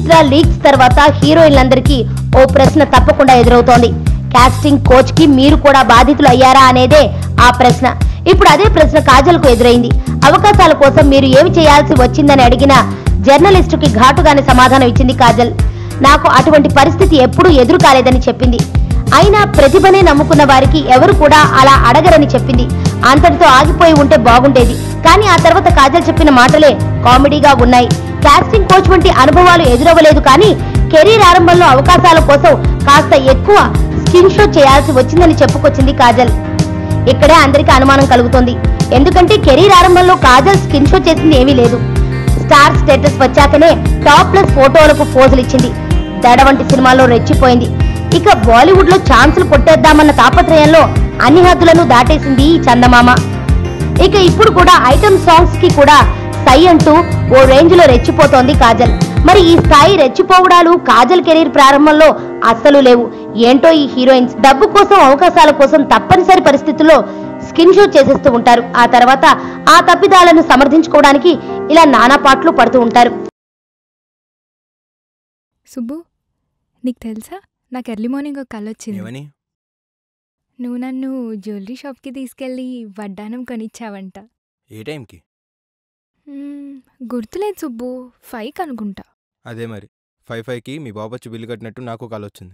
Extra leaks తర్వాత హీరోయిన్లందరికీ ఓ ప్రశ్న తప్పకుండా ఎదురవుతోంది. కాస్టింగ్ కోచ్ కి మీరు కూడా బాధితులు అయ్యారా అనేదే ఆ ప్రశ్న. ఇప్పుడు అదే ప్రశ్న కాజల్ కు ఎదురైంది. అవకాశాల కోసం మీరు ఏమి చేయాల్సి వచ్చిందని అడిగిన జర్నలిస్టుకి ఘాటుగానే సమాధానం ఇచ్చింది కాజల్. నాకు అటువంటి పరిస్థితి ఎప్పుడూ ఎదురు కాలేదని చెప్పింది. అయినా ప్రతిభనే నమ్ముకున్న వారికి ఎవరు కూడా అలా అడగరని చెప్పింది. అంతటితో ఆగిపోయి ఉంటే బాగుండేది. కానీ ఆ తర్వాత కాజల్ చెప్పిన మాటలే కామెడీగా ఉన్నాయి. కాస్టింగ్ కోచ్ వంటి అనుభవాలు ఎదురవ్వలేదు, కానీ కెరీర్ ఆరంభంలో అవకాశాల కోసం కాస్త ఎక్కువ స్కిన్ షో చేయాల్సి వచ్చిందని చెప్పుకొచ్చింది కాజల్. ఇక్కడే అందరికీ అనుమానం కలుగుతోంది. ఎందుకంటే కెరీర్ ఆరంభంలో కాజల్ స్కిన్ షో చేసింది ఏమీ లేదు. స్టార్ స్టేటస్ వచ్చాకనే టాప్ ప్లస్ ఫోటోలకు పోజులు ఇచ్చింది. దడ వంటి సినిమాల్లో రెచ్చిపోయింది. ఇక బాలీవుడ్ లో ఛాన్సులు కొట్టేద్దామన్న తాపత్రయంలో అన్ని హద్దులను దాటేసింది ఈ చందమామ. ఇక ఇప్పుడు కూడా ఐటమ్ సాంగ్స్ కి కూడా సై అంటూ ఓ రేంజ్ లో రెచ్చిపోతోంది కాజల్. మరి ఈ స్థాయి రెచ్చిపోవడాలు కాజల్ కెరీర్ ప్రారంభంలో అస్సలు లేవు. ఏంటో ఈ హీరోయిన్స్ డబ్బు కోసం, అవకాశాల కోసం తప్పనిసరి పరిస్థితుల్లో స్కిన్ షో చేసేస్తూ ఉంటారు. ఆ తర్వాత ఆ తప్పిదాలను సమర్థించుకోవడానికి ఇలా నానా పాటలు పడుతూ ఉంటారు. సుబ్బు, నీకు తెలుసా, నాకు ఎర్లీ మార్నింగ్ ఒక కళ వచ్చింది. నువ్వు నన్ను జ్యువెలరీ షాప్కి తీసుకెళ్ళి వడ్డానం కొనిచ్చావంట. ఏ టైంకి? గుర్తులేదు సుబ్బు, 5 అనుకుంటా. అదే మరి 5కి మీ బాబు వచ్చి బిల్లు కట్టినట్టు నాకు కాల్ వచ్చింది.